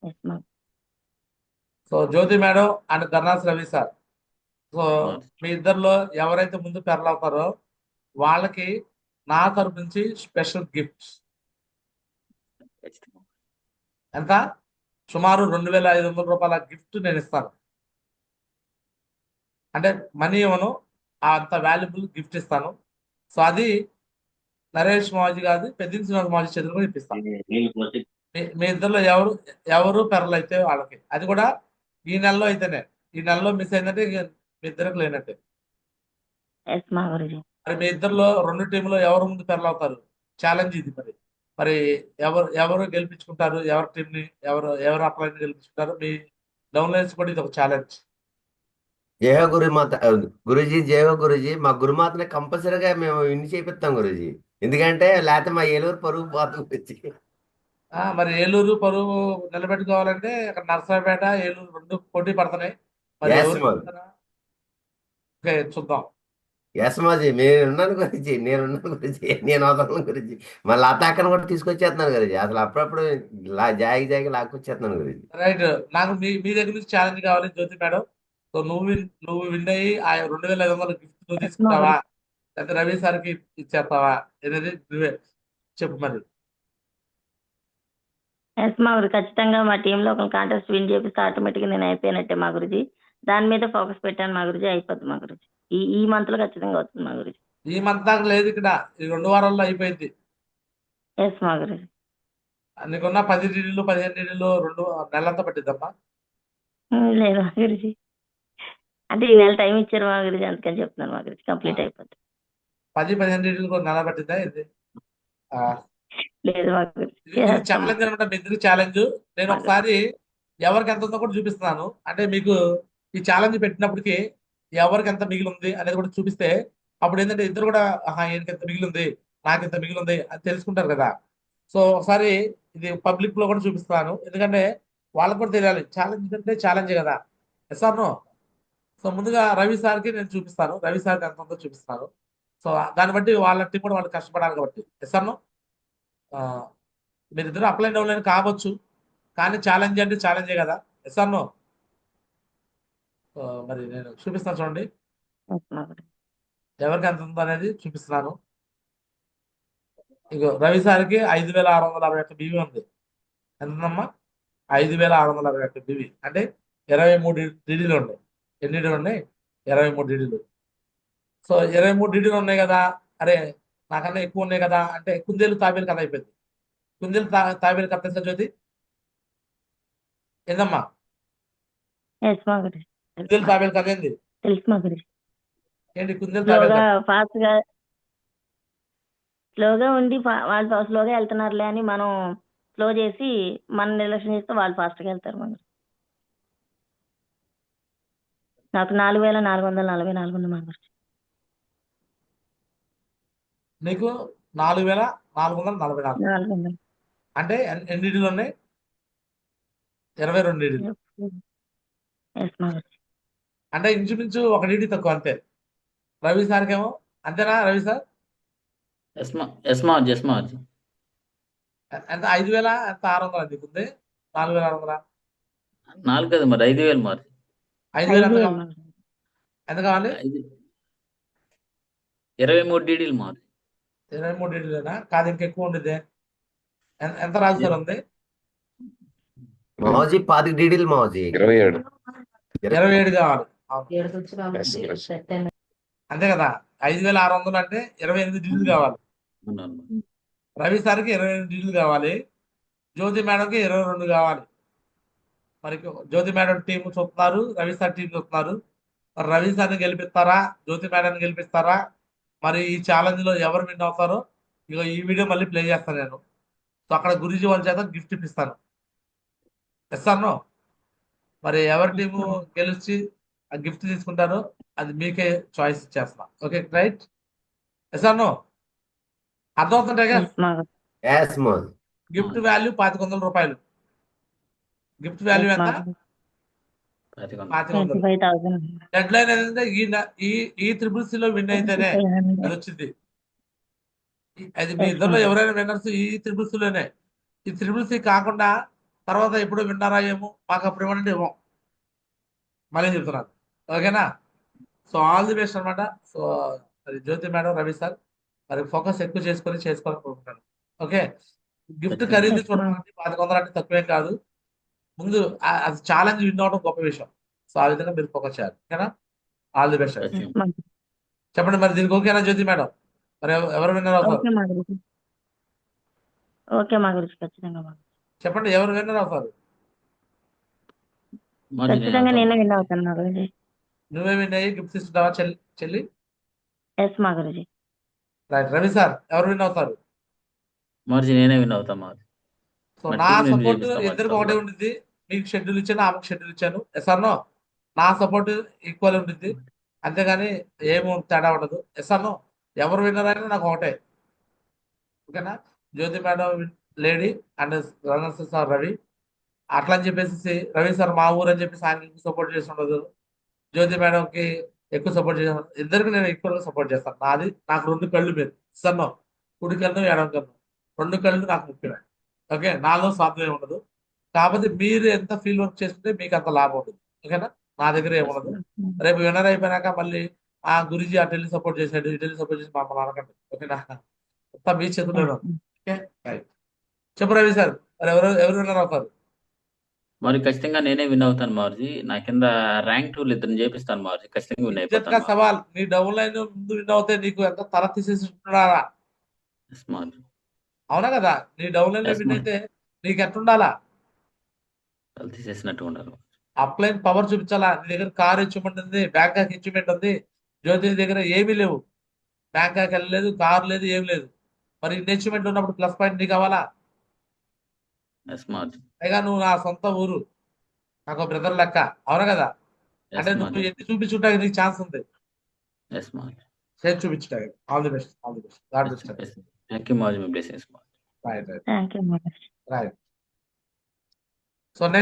Yes మా so Jyoti madam and ధర్నాస్ Ravi sir. So మాది. మీ ఇద్దరిలో ఎవరైతే ముందు పెరలవుతారో వాళ్ళకి నా తరపు నుంచి స్పెషల్ గిఫ్ట్స్ ఖచ్చితంగా. ఎంత? సుమారు 2,500 రూపాయల గిఫ్ట్ నేను ఇస్తాను. అంటే మనీ ఇవ్వను, అంత వాల్యుబుల్ గిఫ్ట్ ఇస్తాను. సో అది నరేష్ మాజీ కాదు, పెద్దింటి శ్రీనివాస్ మాజీ చేతులు కూడా ఇప్పిస్తాను. మీ ఇద్దరిలో ఎవరు ఎవరు పెరలైతే వాళ్ళకి, అది కూడా ఈ నెలలో అయితేనే. ఈ నెలలో మిస్ అయిందంటే ఇక మీ ఇద్దరికి లేనట్టే. ఎస్ మా గురుజీ. మరి మీ ఇద్దరిలో రెండు టీంలో ఎవరు ముందు పెరలవుతారు? ఛాలెంజ్ ఇది. మరి మరి ఎవరు ఎవరు గెలిపించుకుంటారు? ఎవరి టీంని ఎవరు అప్లైని గెలిపించుకుంటారు? మీ డౌన్లైన్స్ కూడా ఇది ఒక ఛాలెంజ్. జయ గురుమాత గురుజీ, జయ గురుజీ. మా గురుమాతని కంపల్సరీగా మేము ఇన్ని చేపిస్తాం గురుజీ. ఎందుకంటే లేకపోతే మా ఏలూరు పరుగు పోతుంది గురుజీ. మరి ఏలూరు పరువు నిలబెట్టుకోవాలంటే అక్కడ నర్సరావుపేట ఏలూరు రెండు పోటీ పడుతున్నాయి. మరి Yes, ఎవరు ma'am. గెలుస్తారా? ఓకే, చూద్దాం. ఎస్ మాజీ, నేనున్నాను గురుజీ, నేనున్నాను గురుజీ, నేను అవసరం గురుజీ. మా లతాకను కూడా తీసుకొచ్చేస్తున్నాను గురుజీ. అసలు అప్పుడప్పుడు జాగి జాగి లాక్కొచ్చేస్తున్నాను గురుజీ. రైట్. నాకు మీ మీ దగ్గర నుంచి ఛాలెంజ్ కావాలి జ్యోతి మేడం. సో నువ్వు విన్ అయ్యి ఆ 2,500 గిఫ్ట్ నువ్వు ఎస్ మా తీసుకుంటావా, గురుజీ. లేకపోతే రవి సార్కి ఇచ్చేస్తావా? అనేది నువ్వే చెప్పు మరి. ఎస్ మా గురు, ఖచ్చితంగా మా టీంలో ఒక కాంటెస్ట్ విన్ చేపిస్తే ఆటోమేటిక్గా నేను అయిపోయినట్టే మా గురుజీ. దాని మీద ఫోకస్ పెట్టాను మా గురుజీ, అయిపోద్ది మా గురుజీ. ఈ మంత్ లో ఖచ్చితంగా వస్తుంది మా గురుజీ. ఈ మంత్ దాకా లేదు ఇక్కడ, ఈ 2 వారాల్లో అయిపోయింది. ఎస్ మా గురుజీ. నీకున్న 10 డీడీలు 15 డీడీలు 2 నెలలంతా పట్టిద్దమ్మా. లేదు మా గురుజీ, అంటే ఈ నెల టైం ఇచ్చారు మా గురుజీ, అందుకని చెప్తున్నాను మా గురుజీ, కంప్లీట్ అయిపోద్ది. 10-15 డీడీలు కూడా నెల పట్టిద్దా ఇది? లేదు మా గురుజీ, ఇది ఛాలెంజ్ అనమాట, మీ ఇద్దరికి ఛాలెంజ్. నేను ఒకసారి ఎవరికి ఎంత ఉందో కూడా చూపిస్తున్నాను. అంటే మీకు ఈ ఛాలెంజ్ పెట్టినప్పటికీ ఎవరికి ఎంత మిగిలి ఉంది అనేది కూడా చూపిస్తే అప్పుడు ఏంటంటే ఇద్దరు కూడా ఈయనకి ఎంత మిగిలి ఉంది, నాకు ఎంత మిగిలి ఉంది అని తెలుసుకుంటారు కదా. సో ఒకసారి ఇది పబ్లిక్ లో కూడా చూపిస్తున్నాను, ఎందుకంటే వాళ్ళకు కూడా తెలియాలి ఛాలెంజ్ అంటే ఛాలెంజ్ కదా. Yes or no? సో ముందుగా రవి సార్కి నేను చూపిస్తాను, రవి సార్కి ఎంత ఉందో చూపిస్తున్నాను. సో దాన్ని బట్టి వాళ్ళ టీం కూడా వాళ్ళు కష్టపడాలి కాబట్టి. Yes or no? మీరిద్దరు అప్లై డౌన్లైన్ కావచ్చు, కానీ ఛాలెంజ్ అంటే ఛాలెంజే కదా. Yes or no? మరి నేను చూపిస్తాను చూడండి, ఎస్ మా గురుజీ. ఎవరికి ఎంత ఉందో అనేది చూపిస్తున్నాను. ఇగో రవి సార్కి 5,661 బివి ఉంది. ఎంతమ్మా? 5,661 బివి అంటే 23 డీడీలు ఉన్నాయి. ఎన్ని డీడీలు ఉన్నాయి? 23 డీడీలు. సో 23 డీడీలు ఉన్నాయి కదా, అరే నాకన్నా ఎక్కువ ఉన్నాయి కదా అంటే కుందేలు తాబేలు కథ అయిపోయింది. కుందేలు తాబేలు కథ తెలుసా జ్యోతి? ఏందమ్మా ఎస్ మా గురుజీ. కుందేలు తాబేలు కథ ఏంది? తెలుసు మా గురుజీ. ఏంటి కుందేలు తాబేలు స్లోగా కథ? ఫాస్ట్ గా స్లోగా ఉండి వాళ్ళు స్లోగా వెళ్తున్నారులే అని మనం స్లో చేసి మనం నిర్లక్ష్యం చేస్తే వాళ్ళు ఫాస్ట్ గా వెళ్తారు మన. నాకు 4,444 ఉంది మా గురించి. నీకు 4,444 400. అంటే ఎన్ని డీడీలు ఉన్నాయి? 22 డీడీలు. ఎస్ మా గురించి. అంటే ఇంచుమించు ఒక డీడీ తక్కువ అంతే. రవి సార్కి ఏమో అంతేనా? రవి సార్ ఎస్ మాది. ఎంత? 5,000 ఎంత? 600 నీకు ఉంది? 4,600? 4 కదా మరి, 5,000 మాది. 5,000 ఎంత 5,000 కావాలి? మా గురించి. ఎంత కావాలి? 23 డీడీలు మాది. 23 డీడీలేనా? కాదు ఇంకెక్కువ ఉండేది. ఎంత రాజు సార్ ఉంది? మాజీ 25 డీడీలు మాజీ. 27. 27 కావాలి. అంతే కదా. 5,600 అంటే 28 డీడీలు కావాలి. అవునవును. రవి సార్కి 28 డీడీలు కావాలి. జ్యోతి మేడంకి 22 కావాలి. మరి జ్యోతి మేడం టీం చూస్తున్నారు, రవి సార్ టీం చూస్తున్నారు. మరి రవి సార్ని గెలిపిస్తారా, జ్యోతి మేడాన్ని గెలిపిస్తారా? మరి ఈ ఛాలెంజ్ లో ఎవరు విన్ అవుతారో ఇక ఈ వీడియో మళ్ళీ ప్లే చేస్తాను నేను. సో అక్కడ గురూజీ వాళ్ళ చేత గిఫ్ట్ ఇప్పిస్తాను. ఇస్తాను. మరి ఎవరి టీము గెలిచి ఆ గిఫ్ట్ తీసుకుంటారో అది మీకే చాయిస్ ఇచ్చేస్తా. Okay right? ఇస్తాను. అర్థమవుతుంటాయి కదా? ఎస్ మా గురించి. ఎస్ మాజీ. గిఫ్ట్ వాల్యూ 2,500 రూపాయలు. గిఫ్ట్ వాల్యూ ఎస్ మా ఎంత? గురించి. 2500. 2,500. 25,000. డెడ్ లైన్ ఏంటంటే ఈ త్రిబుల్ లో విన్ అయితేనే అది వచ్చింది. అది మీ ఇద్దరులో ఎవరైనా విన్నర్స్ ఈ త్రిబుల్ లోనే. ఈ త్రిబుల్ కాకుండా తర్వాత ఎప్పుడు విన్నారా ఏమో మాకు అప్పుడు ఇవ్వండి ఇవ్వం. మళ్ళీ చెప్తున్నాను. ఓకేనా? సో ఆల్ ది బెస్ట్ అనమాట. సో మరి జ్యోతి మేడం, రవి సార్ మరి ఫోకస్ ఎక్కువ చేసుకోవాలనుకుంటున్నాను. ఓకే, గిఫ్ట్ ఖచ్చితంగా. ఖరీదు ఎస్ చూడండి, మాగురుజీ. 500 అంటే తక్కువేం కాదు. ముందు అది ఛాలెంజ్ విన్ అవడం గొప్ప విషయం. సో ఆ విధంగా మీరు ఫోకస్ చేయాలి. ఓకేనా? All the best. ఎస్ ఖచ్చితంగా. మాగురుజీ. చెప్పండి మరి దీనికి ఓకేనా జ్యోతి మేడం? మరి ఎవరు విన్నర్ అవుతారు? ఓకే మాగురుజీ. ఓకే మాగురుజీ, ఖచ్చితంగా మాగురుజీ. చెప్పండి, ఎవరు విన్నర్ అవుతారు? మాజీ నేను ఖచ్చితంగా అవుతాను నేనే మాజీ. విన్ అవుతాను మాగురుజీ. నువ్వే విన్ అయ్యి గిఫ్ట్స్ ఇస్తుంటావా చెల్లి? ఎస్ మాగురుజీ. రైట్. రవి సార్ ఎవరు విన్ అవుతారు? మాజీ నేనే విన్ అవుతా మాజీ. సో మా నా టీం నేను సపోర్ట్ చేపిస్తా మాజీ ఇద్దరికి ఒకటే తప్పకుండా. ఉంటుంది. మీకు షెడ్యూల్ ఇచ్చాను, ఆమెకు షెడ్యూల్ ఇచ్చాను. ఎస్ అన్నో? నా సపోర్ట్ ఈక్వల్ ఉంటుంది, అంతేగాని ఏమో తేడా ఉండదు. ఎస్ అన్నో? ఎవరు విన్నర్ అయినా నాకు ఒకటే. ఓకేనా? Jyoti madam lady and runners sir Ravi. అట్లా అని చెప్పేసి రవి సార్ మా ఊరు అని చెప్పేసి ఆయనకి సపోర్ట్ చేసి ఉండదు, జ్యోతి మేడంకి ఎక్కువ సపోర్ట్ చేసాను. ఇద్దరికి నేను ఈక్వల్ గా సపోర్ట్ చేస్తాను. నాకు 2 కళ్ళు మీరు ఇస్తాను, కుడి కన్ను ఎడమ కన్ను 2 కళ్ళు నాకు ముఖ్యమే. ఓకే, నాలో స్వార్థం ఉండదు. కాకపోతే మీరు ఎంత ఫీల్ వర్క్ చేసుకుంటే మీకు అంత లాభం ఉంటుంది. ఓకేనా? నా దగ్గర ఎస్ ఏముండదు. మాజీ. రేపు విన్నర్ అయిపోయినాక మళ్ళీ ఆ గురించి అటు వెళ్ళి సపోర్ట్ చేసాడు, ఇటు వెళ్ళి సపోర్ట్ చేసి మమ్మల్ని అనకండి. ఓకేనా? అంతా మీ చేతుల్లోనే ఉంది. Okay, right. చెప్పు రవి సార్, మరి ఎవరు విన్నర్ అవుతారు? మరి ఖచ్చితంగా నేనే విన్ అవుతాను మాజీ. నా కింద ర్యాంక్ 2 ఇద్దరిని చేపిస్తాను మాజీ. ఖచ్చితంగా విన్ ఇజ్జత్ కా అయిపోతాను మాజీ. సవాల్. నీ డౌన్ లైన్ ముందు విన్ అవుతే నీకు ఎంత తల తీసేస్తున్నారా? ఎస్ మాజీ. అవునా కదా? నీ డౌన్ లైన్ లో ఎస్ విన్ మాజీ. అయితే నీకు ఎట్టుండాలా? వాళ్ళు తీసేసినట్టు ఉండాలి. అప్లైన్ పవర్ చూపించాలా? నీ దగ్గర కార్ అచీవ్మెంట్ ఉంది, బ్యాంకాక్ అచీవ్మెంట్ ఉంది. జ్యోతి దగ్గర ఏమీ లేవు, బ్యాంకాక్ వెళ్ళలేదు, కార్ లేదు, ఏం లేదు. మరి ఇన్ని అచీవ్మెంట్ ఉన్నప్పుడు ప్లస్ పాయింట్ నీకు కావాలా? ఎస్ మాజీ. పైగా నువ్వు నా సొంత ఊరు, నాకు బ్రదర్ లెక్క. అవునా కదా? అంటే ఎస్ నువ్వు మాజీ. ఎన్ని చూపించుంటానికి నీకు ఛాన్స్ ఉంది, ఎస్ మాజీ. చేసి చూపించుటానికి. All the best, all the best. God best. Thank you మాజీ. మీ బ్లెస్సింగ్స్ మాజీ. రైట్, రైట్, థ్యాంక్ యూ మాగురుజీ. రైట్. సో